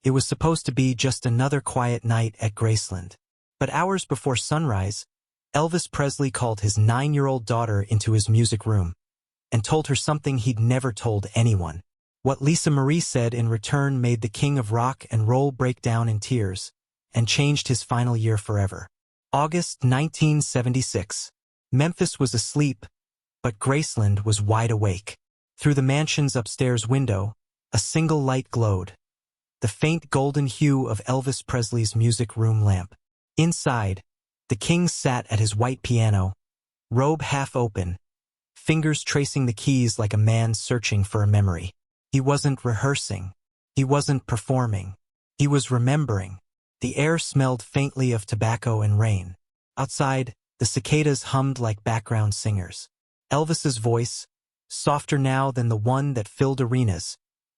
It was supposed to be just another quiet night at Graceland. But hours before sunrise, Elvis Presley called his 9-year-old daughter into his music room and told her something he'd never told anyone. What Lisa Marie said in return made the king of rock and roll break down in tears and changed his final year forever. August 1976. Memphis was asleep, but Graceland was wide awake. Through the mansion's upstairs window, a single light glowed, the faint golden hue of Elvis Presley's music room lamp. Inside, the king sat at his white piano, robe half open, fingers tracing the keys like a man searching for a memory. He wasn't rehearsing. He wasn't performing. He was remembering. The air smelled faintly of tobacco and rain. Outside, the cicadas hummed like background singers. Elvis's voice, softer now than the one that filled arenas,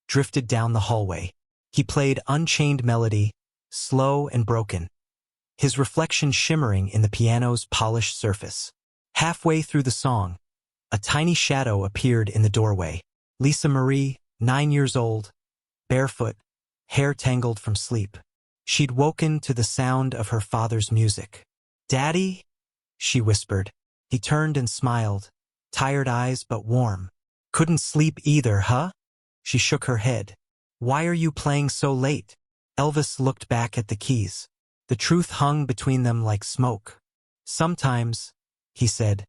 drifted down the hallway. He played unchained melody, slow and broken, his reflection shimmering in the piano's polished surface. Halfway through the song, a tiny shadow appeared in the doorway. Lisa Marie, 9 years old, barefoot, hair tangled from sleep. She'd woken to the sound of her father's music. "Daddy?" she whispered. He turned and smiled, tired eyes but warm. "Couldn't sleep either, huh?" She shook her head. "Why are you playing so late?" Elvis looked back at the keys. The truth hung between them like smoke. "Sometimes," he said,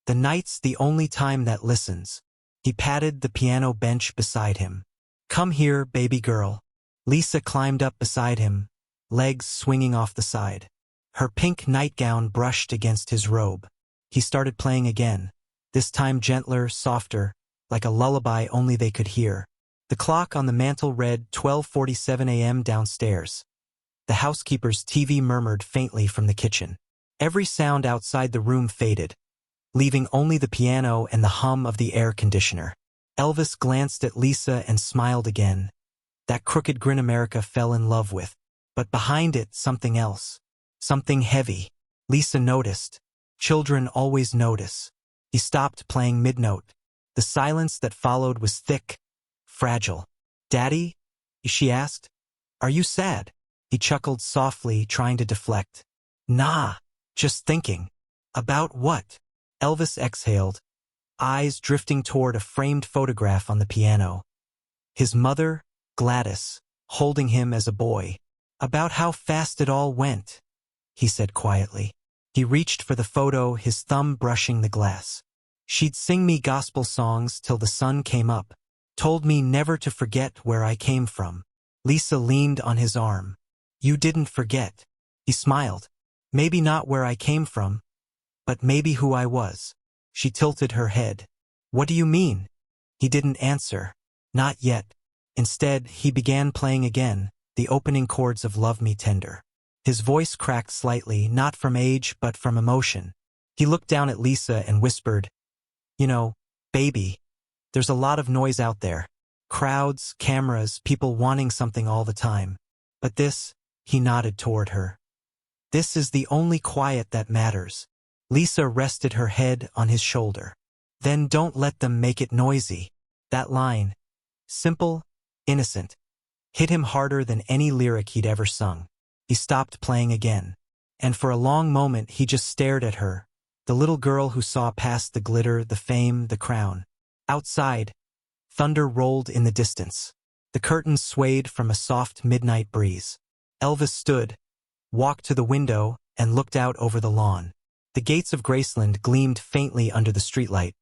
"the night's the only time that listens." He patted the piano bench beside him. "Come here, baby girl." Lisa climbed up beside him, legs swinging off the side. Her pink nightgown brushed against his robe. He started playing again, this time gentler, softer, like a lullaby only they could hear. The clock on the mantel read 12:47 a.m. downstairs. The housekeeper's TV murmured faintly from the kitchen. Every sound outside the room faded, leaving only the piano and the hum of the air conditioner. Elvis glanced at Lisa and smiled again. That crooked grin America fell in love with. But behind it, something else. Something heavy. Lisa noticed. Children always notice. He stopped playing mid-note. The silence that followed was thick, fragile. "Daddy?" she asked. "Are you sad?" He chuckled softly, trying to deflect. "Nah, just thinking." "About what?" Elvis exhaled, eyes drifting toward a framed photograph on the piano. His mother, Gladys, holding him as a boy. "About how fast it all went," he said quietly. He reached for the photo, his thumb brushing the glass. "She'd sing me gospel songs till the sun came up. Told me never to forget where I came from." Lisa leaned on his arm. "You didn't forget." He smiled. "Maybe not where I came from, but maybe who I was." She tilted her head. "What do you mean?" He didn't answer. Not yet. Instead, he began playing again, the opening chords of Love Me Tender. His voice cracked slightly, not from age but from emotion. He looked down at Lisa and whispered, "You know, baby, there's a lot of noise out there. Crowds, cameras, people wanting something all the time. But this," he nodded toward her, "this is the only quiet that matters." Lisa rested her head on his shoulder. "Then don't let them make it noisy." That line, simple, innocent, hit him harder than any lyric he'd ever sung. He stopped playing again. And for a long moment he just stared at her, the little girl who saw past the glitter, the fame, the crown. Outside, thunder rolled in the distance. The curtains swayed from a soft midnight breeze. Elvis stood, walked to the window, and looked out over the lawn. The gates of Graceland gleamed faintly under the streetlight.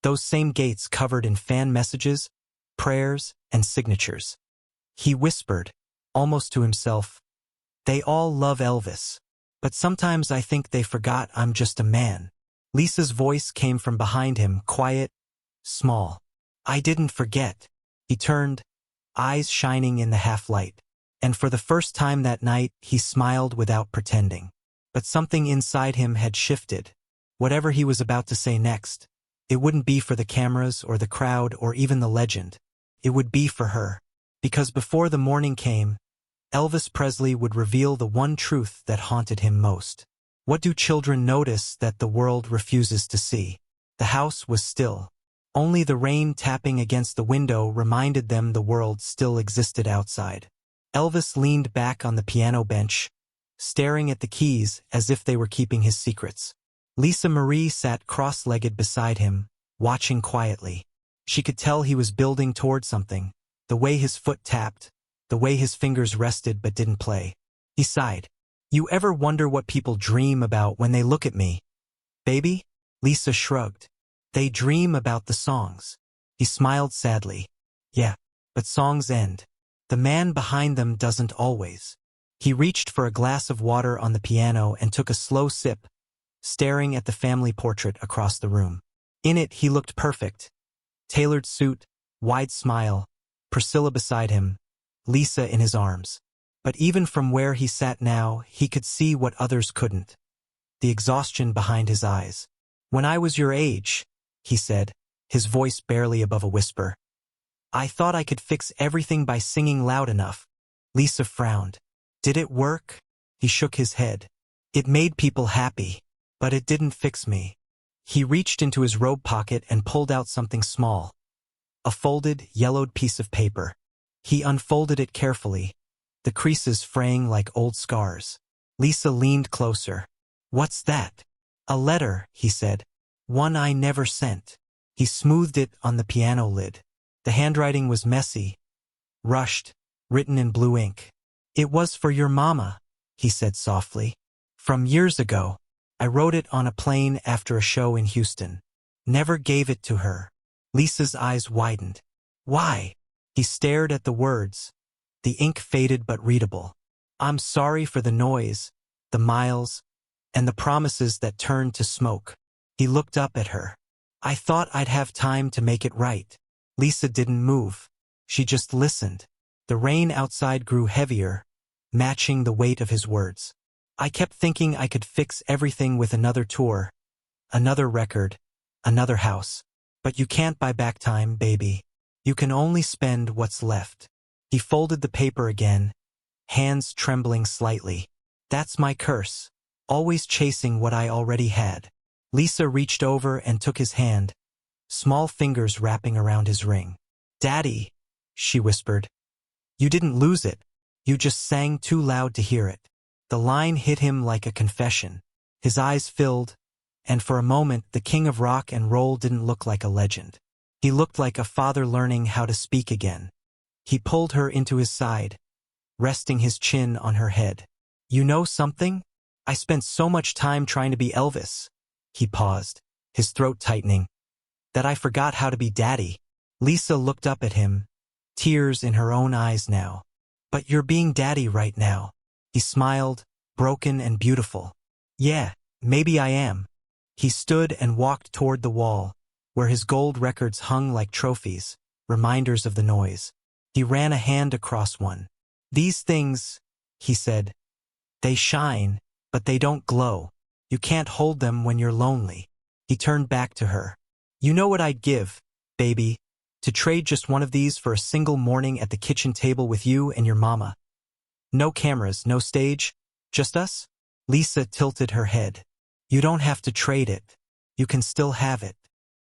Those same gates covered in fan messages, prayers, and signatures. He whispered, almost to himself, "They all love Elvis. But sometimes I think they forgot I'm just a man." Lisa's voice came from behind him, quiet, small. "I didn't forget." He turned, eyes shining in the half-light. And for the first time that night, he smiled without pretending. But something inside him had shifted. Whatever he was about to say next, it wouldn't be for the cameras or the crowd or even the legend. It would be for her. Because before the morning came, Elvis Presley would reveal the one truth that haunted him most. What do children notice that the world refuses to see? The house was still. Only the rain tapping against the window reminded them the world still existed outside. Elvis leaned back on the piano bench, staring at the keys as if they were keeping his secrets. Lisa Marie sat cross-legged beside him, watching quietly. She could tell he was building toward something, the way his foot tapped, the way his fingers rested but didn't play. He sighed. You ever wonder what people dream about when they look at me? Baby? Lisa shrugged. They dream about the songs. He smiled sadly. Yeah, but songs end. The man behind them doesn't always. He reached for a glass of water on the piano and took a slow sip, staring at the family portrait across the room. In it, he looked perfect. Tailored suit, wide smile, Priscilla beside him, Lisa in his arms. But even from where he sat now, he could see what others couldn't. The exhaustion behind his eyes. When I was your age, he said, his voice barely above a whisper, I thought I could fix everything by singing loud enough. Lisa frowned. Did it work? He shook his head. It made people happy, but it didn't fix me. He reached into his robe pocket and pulled out something small. A folded, yellowed piece of paper. He unfolded it carefully, the creases fraying like old scars. Lisa leaned closer. What's that? A letter, he said. One I never sent. He smoothed it on the piano lid. The handwriting was messy, rushed, written in blue ink. It was for your mama, he said softly. From years ago. I wrote it on a plane after a show in Houston. Never gave it to her. Lisa's eyes widened. Why? He stared at the words. The ink faded but readable. I'm sorry for the noise, the miles, and the promises that turned to smoke. He looked up at her. I thought I'd have time to make it right. Lisa didn't move. She just listened. The rain outside grew heavier, matching the weight of his words. I kept thinking I could fix everything with another tour, another record, another house. But you can't buy back time, baby. You can only spend what's left. He folded the paper again, hands trembling slightly. That's my curse, always chasing what I already had. Lisa reached over and took his hand, small fingers wrapping around his ring. Daddy, she whispered. You didn't lose it. You just sang too loud to hear it. The line hit him like a confession. His eyes filled, and for a moment the king of rock and roll didn't look like a legend. He looked like a father learning how to speak again. He pulled her into his side, resting his chin on her head. You know something? I spent so much time trying to be Elvis. He paused, his throat tightening, that I forgot how to be daddy. Lisa looked up at him, tears in her own eyes now. But you're being daddy right now. He smiled, broken and beautiful. Yeah, maybe I am. He stood and walked toward the wall, where his gold records hung like trophies, reminders of the noise. He ran a hand across one. These things, he said, they shine, but they don't glow. You can't hold them when you're lonely. He turned back to her. You know what I'd give, baby, to trade just one of these for a single morning at the kitchen table with you and your mama. No cameras, no stage, just us? Lisa tilted her head. You don't have to trade it. You can still have it.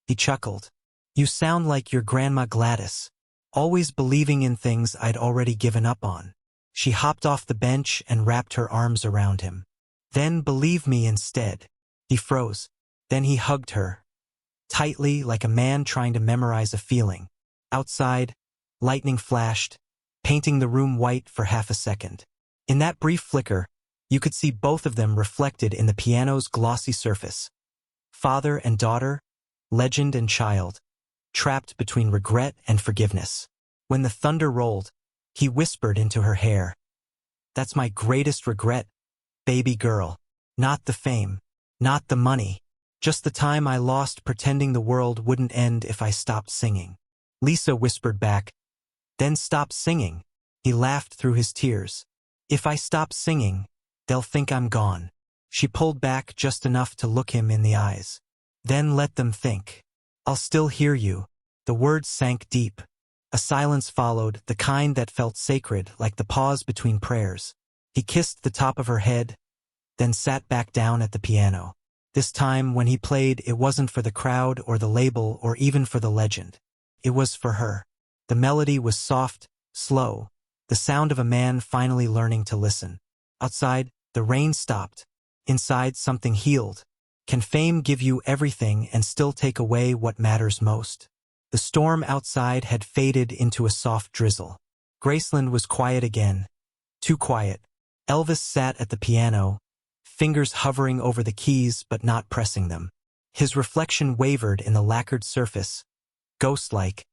He chuckled. You sound like your grandma Gladys, always believing in things I'd already given up on. She hopped off the bench and wrapped her arms around him. Then believe me instead. He froze. Then he hugged her, tightly like a man trying to memorize a feeling. Outside, lightning flashed, painting the room white for half a second. In that brief flicker, you could see both of them reflected in the piano's glossy surface. Father and daughter, legend and child, trapped between regret and forgiveness. When the thunder rolled, he whispered into her hair. That's my greatest regret, baby girl. Not the fame, not the money, just the time I lost pretending the world wouldn't end if I stopped singing. Lisa whispered back, then stop singing. He laughed through his tears. If I stop singing, they'll think I'm gone. She pulled back just enough to look him in the eyes. Then let them think. I'll still hear you. The words sank deep. A silence followed, the kind that felt sacred, like the pause between prayers. He kissed the top of her head, then sat back down at the piano. This time, when he played, it wasn't for the crowd or the label or even for the legend. It was for her. The melody was soft, slow, the sound of a man finally learning to listen. Outside, the rain stopped. Inside, something healed. Can fame give you everything and still take away what matters most? The storm outside had faded into a soft drizzle. Graceland was quiet again. Too quiet. Elvis sat at the piano, fingers hovering over the keys but not pressing them. His reflection wavered in the lacquered surface, ghost-like,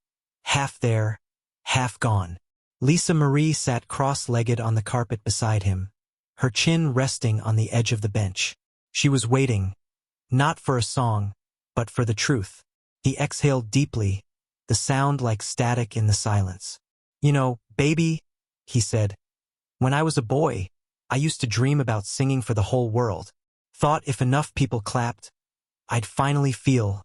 half there, half gone. Lisa Marie sat cross-legged on the carpet beside him, her chin resting on the edge of the bench. She was waiting, not for a song, but for the truth. He exhaled deeply, the sound like static in the silence. "You know, baby," he said, "when I was a boy, I used to dream about singing for the whole world. Thought if enough people clapped, I'd finally feel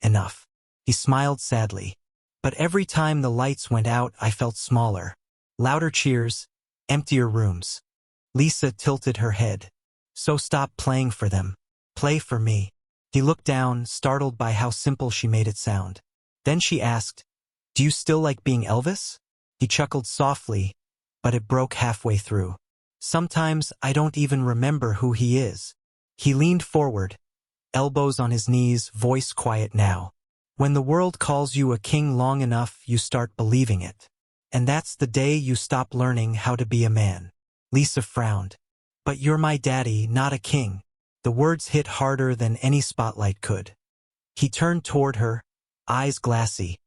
enough." He smiled sadly. But every time the lights went out, I felt smaller. Louder cheers, emptier rooms. Lisa tilted her head. "So stop playing for them. Play for me." He looked down, startled by how simple she made it sound. Then she asked, "Do you still like being Elvis?" He chuckled softly, but it broke halfway through. "Sometimes I don't even remember who he is." He leaned forward, elbows on his knees, voice quiet now. "When the world calls you a king long enough, you start believing it. And that's the day you stop learning how to be a man." Lisa frowned. "But you're my daddy, not a king." The words hit harder than any spotlight could. He turned toward her, eyes glassy,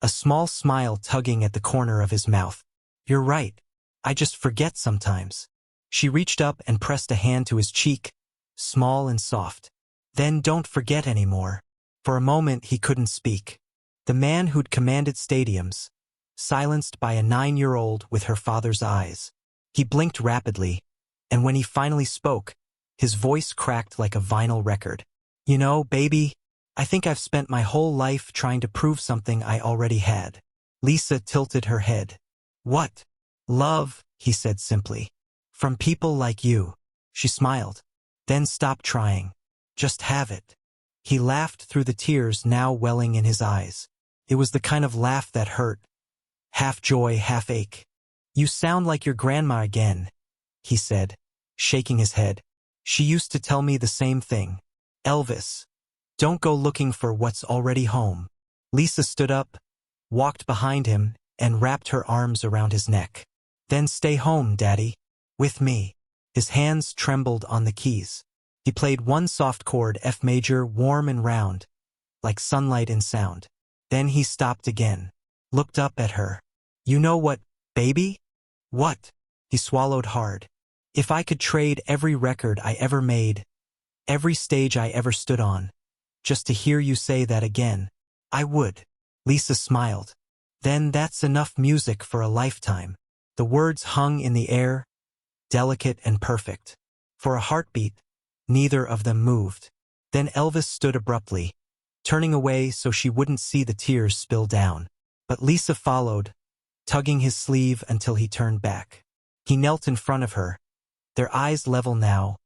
a small smile tugging at the corner of his mouth. "You're right. I just forget sometimes." She reached up and pressed a hand to his cheek, small and soft. "Then don't forget anymore." For a moment he couldn't speak. The man who'd commanded stadiums, silenced by a 9-year-old with her father's eyes. He blinked rapidly, and when he finally spoke, his voice cracked like a vinyl record. "You know, baby, I think I've spent my whole life trying to prove something I already had." Lisa tilted her head. "What?" "Love," he said simply. "From people like you." She smiled. "Then stop trying. Just have it." He laughed through the tears now welling in his eyes. It was the kind of laugh that hurt. Half joy, half ache. "You sound like your grandma again," he said, shaking his head. "She used to tell me the same thing. Elvis, don't go looking for what's already home." Lisa stood up, walked behind him, and wrapped her arms around his neck. "Then stay home, Daddy. With me." His hands trembled on the keys. He played one soft chord, F major, warm and round, like sunlight in sound. Then he stopped again, looked up at her. "You know what, baby?" "What?" He swallowed hard. "If I could trade every record I ever made, every stage I ever stood on, just to hear you say that again, I would." Lisa smiled. "Then that's enough music for a lifetime." The words hung in the air, delicate and perfect. For a heartbeat, neither of them moved. Then Elvis stood abruptly, turning away so she wouldn't see the tears spill down. But Lisa followed, tugging his sleeve until he turned back. He knelt in front of her, their eyes level now,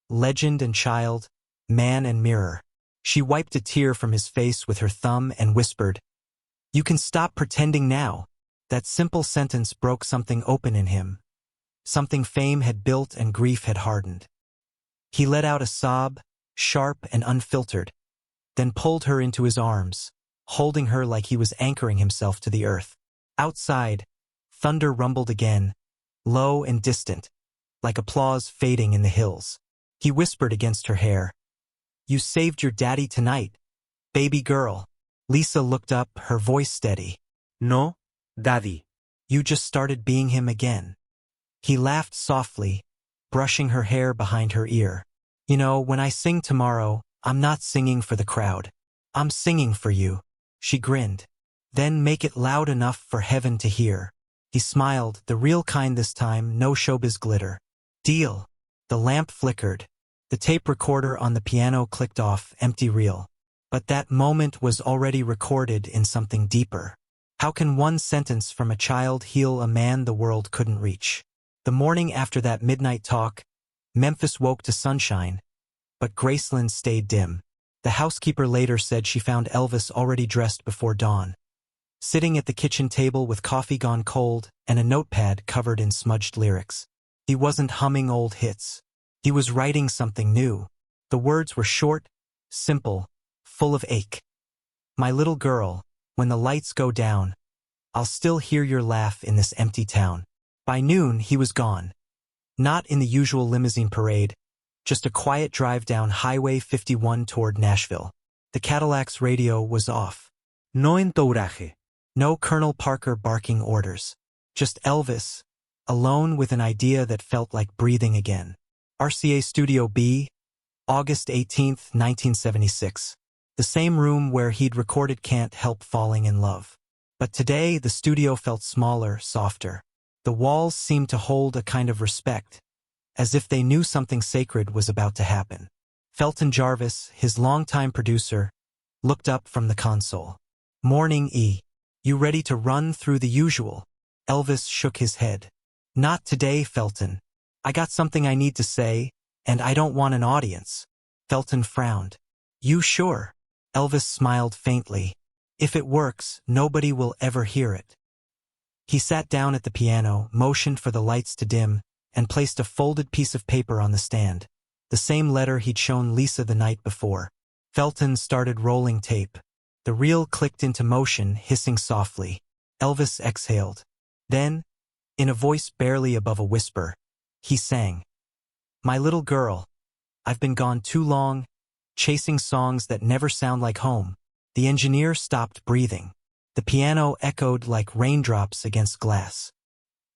legend and child, man and mirror. She wiped a tear from his face with her thumb and whispered, "You can stop pretending now." That simple sentence broke something open in him, something fame had built and grief had hardened. He let out a sob, sharp and unfiltered, then pulled her into his arms, holding her like he was anchoring himself to the earth. Outside, thunder rumbled again, low and distant, like applause fading in the hills. He whispered against her hair, "You saved your daddy tonight, baby girl." Lisa looked up, her voice steady. "No, Daddy." "You just started being him again." He laughed softly, brushing her hair behind her ear. "You know, when I sing tomorrow, I'm not singing for the crowd. I'm singing for you." She grinned. "Then make it loud enough for heaven to hear." He smiled, the real kind this time, no showbiz glitter. "Deal." The lamp flickered. The tape recorder on the piano clicked off, empty reel. But that moment was already recorded in something deeper. How can one sentence from a child heal a man the world couldn't reach? The morning after that midnight talk, Memphis woke to sunshine, but Graceland stayed dim. The housekeeper later said she found Elvis already dressed before dawn. sitting at the kitchen table with coffee gone cold and a notepad covered in smudged lyrics. He wasn't humming old hits. He was writing something new. The words were short, simple, full of ache. My little girl, when the lights go down, I'll still hear your laugh in this empty town. By noon, he was gone. Not in the usual limousine parade, just a quiet drive down Highway 51 toward Nashville. The Cadillac's radio was off. No entouraje. No Colonel Parker barking orders. Just Elvis, alone with an idea that felt like breathing again. RCA Studio B, August 18, 1976. The same room where he'd recorded Can't Help Falling in Love. But today, the studio felt smaller, softer. The walls seemed to hold a kind of respect, as if they knew something sacred was about to happen. Felton Jarvis, his longtime producer, looked up from the console. "Morning, E. You ready to run through the usual?" Elvis shook his head. "Not today, Felton. I got something I need to say, and I don't want an audience." Felton frowned. "You sure?" Elvis smiled faintly. "If it works, nobody will ever hear it." He sat down at the piano, motioned for the lights to dim, and placed a folded piece of paper on the stand, the same letter he'd shown Lisa the night before. Felton started rolling tape. The reel clicked into motion, hissing softly. Elvis exhaled. Then, in a voice barely above a whisper, he sang. "My little girl, I've been gone too long, chasing songs that never sound like home." The engineer stopped breathing. The piano echoed like raindrops against glass.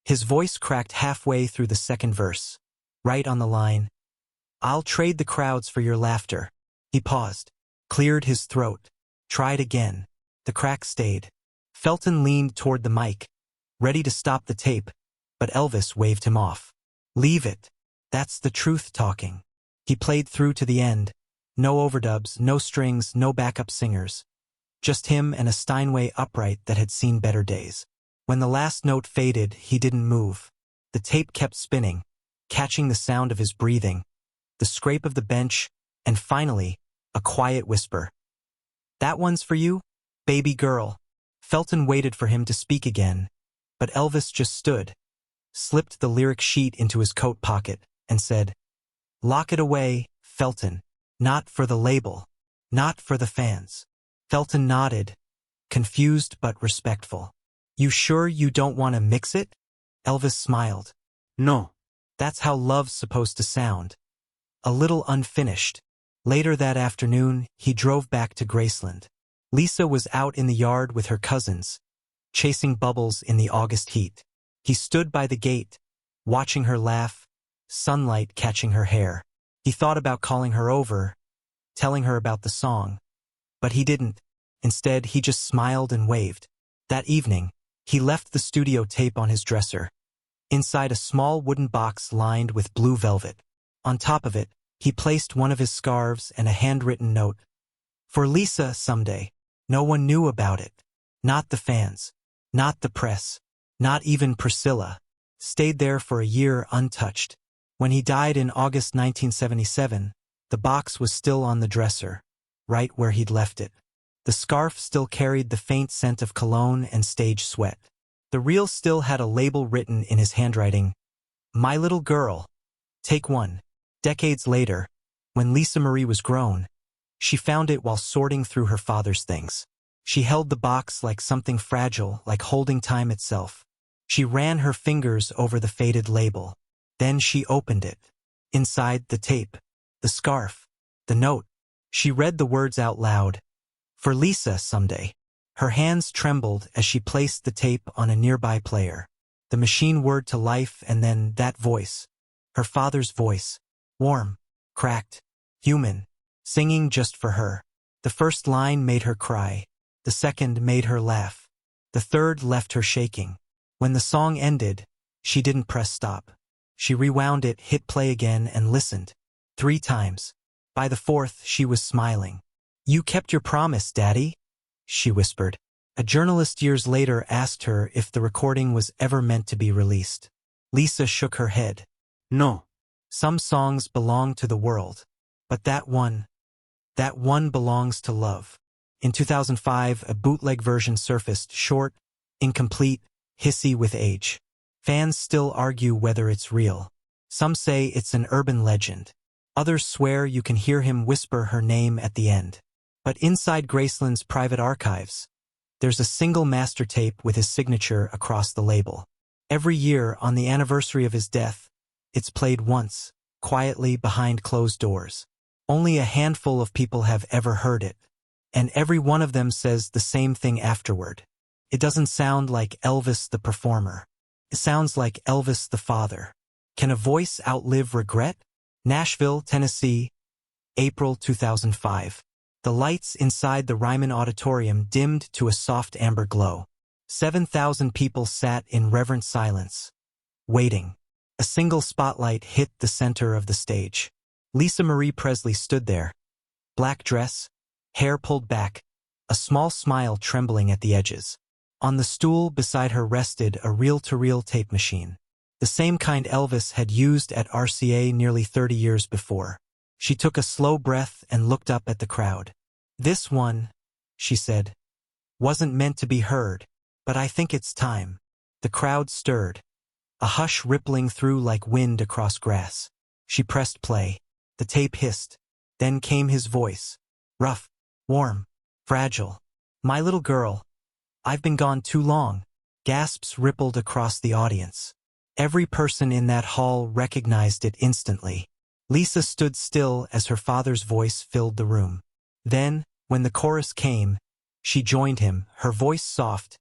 His voice cracked halfway through the second verse, right on the line, "I'll trade the crowds for your laughter." He paused, cleared his throat, tried again. The crack stayed. Felton leaned toward the mic, ready to stop the tape, but Elvis waved him off. "Leave it. That's the truth talking." He played through to the end. No overdubs, no strings, no backup singers. Just him and a Steinway upright that had seen better days. When the last note faded, he didn't move. The tape kept spinning, catching the sound of his breathing, the scrape of the bench, and finally, a quiet whisper. "That one's for you, baby girl." Felton waited for him to speak again, but Elvis just stood, slipped the lyric sheet into his coat pocket, and said, "Lock it away, Felton. Not for the label. Not for the fans." Felton nodded, confused but respectful. "You sure you don't want to mix it?" Elvis smiled. No. "That's how love's supposed to sound. A little unfinished." Later that afternoon, he drove back to Graceland. Lisa was out in the yard with her cousins, chasing bubbles in the August heat. He stood by the gate, watching her laugh, sunlight catching her hair. He thought about calling her over, telling her about the song. But he didn't. Instead, he just smiled and waved. That evening, he left the studio tape on his dresser, inside a small wooden box lined with blue velvet. On top of it, he placed one of his scarves and a handwritten note. "For Lisa someday." No one knew about it. Not the fans. Not the press. Not even Priscilla. Stayed there for a year untouched. When he died in August 1977, the box was still on the dresser, right where he'd left it. The scarf still carried the faint scent of cologne and stage sweat. The reel still had a label written in his handwriting, "My little girl. Take one." Decades later, when Lisa Marie was grown, she found it while sorting through her father's things. She held the box like something fragile, like holding time itself. She ran her fingers over the faded label. Then she opened it. Inside, the tape, the scarf, the note. She read the words out loud. "For Lisa someday." Her hands trembled as she placed the tape on a nearby player. The machine whirred to life, and then that voice. Her father's voice. Warm, cracked, human, singing just for her. The first line made her cry. The second made her laugh. The third left her shaking. When the song ended, she didn't press stop. She rewound it, hit play again, and listened. 3 times. By the 4th, she was smiling. "You kept your promise, Daddy," she whispered. A journalist years later asked her if the recording was ever meant to be released. Lisa shook her head. No. Some songs belong to the world. But that one belongs to love. In 2005, a bootleg version surfaced, short, incomplete, hissy with age. Fans still argue whether it's real. Some say it's an urban legend. Others swear you can hear him whisper her name at the end. But inside Graceland's private archives, there's a single master tape with his signature across the label. Every year, on the anniversary of his death, it's played once, quietly behind closed doors. Only a handful of people have ever heard it, and every one of them says the same thing afterward. It doesn't sound like Elvis the performer. It sounds like Elvis the father. Can a voice outlive regret? Nashville, Tennessee, April 2005. The lights inside the Ryman Auditorium dimmed to a soft amber glow. 7,000 people sat in reverent silence, waiting. A single spotlight hit the center of the stage. Lisa Marie Presley stood there. Black dress, hair pulled back, a small smile trembling at the edges. On the stool beside her rested a reel-to-reel tape machine, the same kind Elvis had used at RCA nearly 30 years before. She took a slow breath and looked up at the crowd. "This one," she said, "wasn't meant to be heard, but I think it's time." The crowd stirred, a hush rippling through like wind across grass. She pressed play. The tape hissed. Then came his voice. Rough, warm, fragile. "My little girl, I've been gone too long." Gasps rippled across the audience. Every person in that hall recognized it instantly. Lisa stood still as her father's voice filled the room. Then, when the chorus came, she joined him, her voice soft,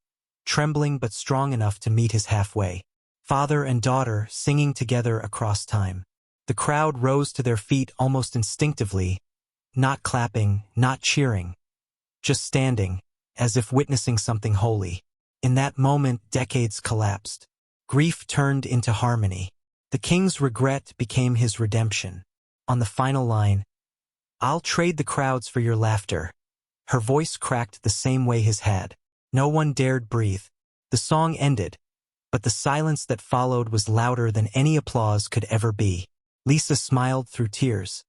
trembling but strong enough to meet his halfway. Father and daughter singing together across time. The crowd rose to their feet almost instinctively, not clapping, not cheering, just standing, as if witnessing something holy. In that moment, decades collapsed. Grief turned into harmony. The king's regret became his redemption. On the final line, "I'll trade the crowds for your laughter." Her voice cracked the same way his had. No one dared breathe. The song ended, but the silence that followed was louder than any applause could ever be. Lisa smiled through tears.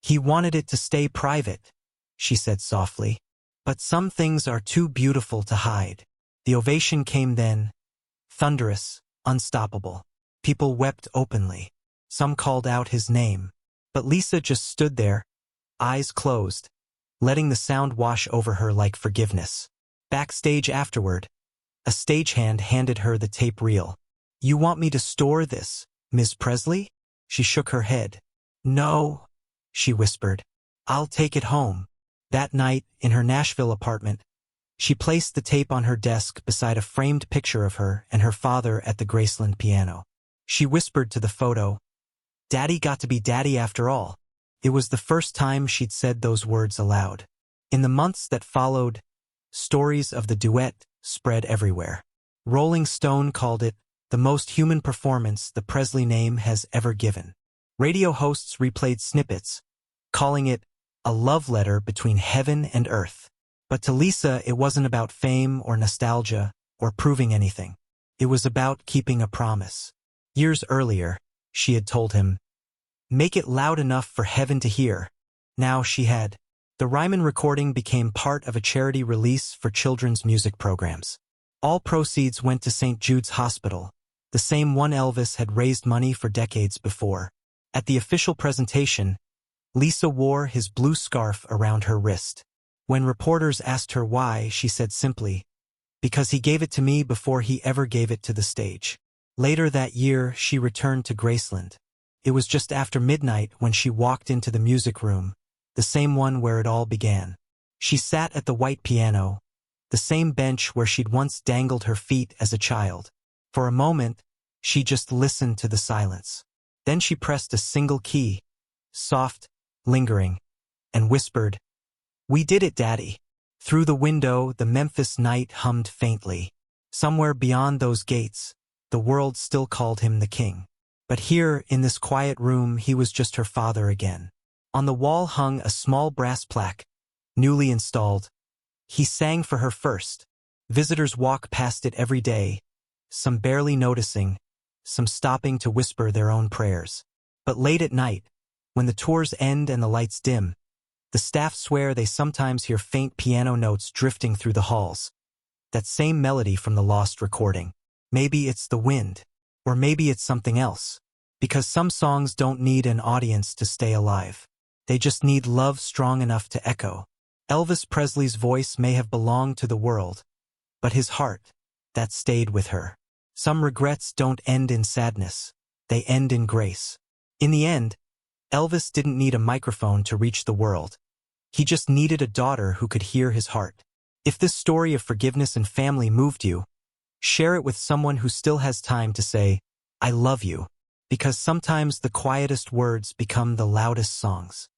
"He wanted it to stay private," she said softly. "But some things are too beautiful to hide." The ovation came then, thunderous, unstoppable. People wept openly. Some called out his name. But Lisa just stood there, eyes closed, letting the sound wash over her like forgiveness. Backstage afterward, a stagehand handed her the tape reel. "You want me to store this, Miss Presley?" She shook her head. "No," she whispered. "I'll take it home." That night, in her Nashville apartment, she placed the tape on her desk beside a framed picture of her and her father at the Graceland piano. She whispered to the photo, "Daddy got to be Daddy after all." It was the first time she'd said those words aloud. In the months that followed, stories of the duet spread everywhere. Rolling Stone called it the most human performance the Presley name has ever given. Radio hosts replayed snippets, calling it a love letter between heaven and earth. But to Lisa, it wasn't about fame or nostalgia or proving anything. It was about keeping a promise. Years earlier, she had told him, "Make it loud enough for heaven to hear." Now she had. The Ryman recording became part of a charity release for children's music programs. All proceeds went to St. Jude's Hospital, the same one Elvis had raised money for decades before. At the official presentation, Lisa wore his blue scarf around her wrist. When reporters asked her why, she said simply, "Because he gave it to me before he ever gave it to the stage." Later that year, she returned to Graceland. It was just after midnight when she walked into the music room, the same one where it all began. She sat at the white piano, the same bench where she'd once dangled her feet as a child. For a moment, she just listened to the silence. Then she pressed a single key, soft, lingering, and whispered, "We did it, Daddy." Through the window, the Memphis night hummed faintly. Somewhere beyond those gates, the world still called him the king. But here, in this quiet room, he was just her father again. On the wall hung a small brass plaque, newly installed. He sang for her first. Visitors walk past it every day, some barely noticing, some stopping to whisper their own prayers. But late at night, when the tours end and the lights dim, the The staff swear they sometimes hear faint piano notes drifting through the halls. That same melody from the lost recording. Maybe it's the wind. Or maybe it's something else. Because some songs don't need an audience to stay alive. They just need love strong enough to echo. Elvis Presley's voice may have belonged to the world, but his heart, that stayed with her. Some regrets don't end in sadness. They end in grace. In the end, Elvis didn't need a microphone to reach the world. He just needed a daughter who could hear his heart. If this story of forgiveness and family moved you, share it with someone who still has time to say, I love you, because sometimes the quietest words become the loudest songs.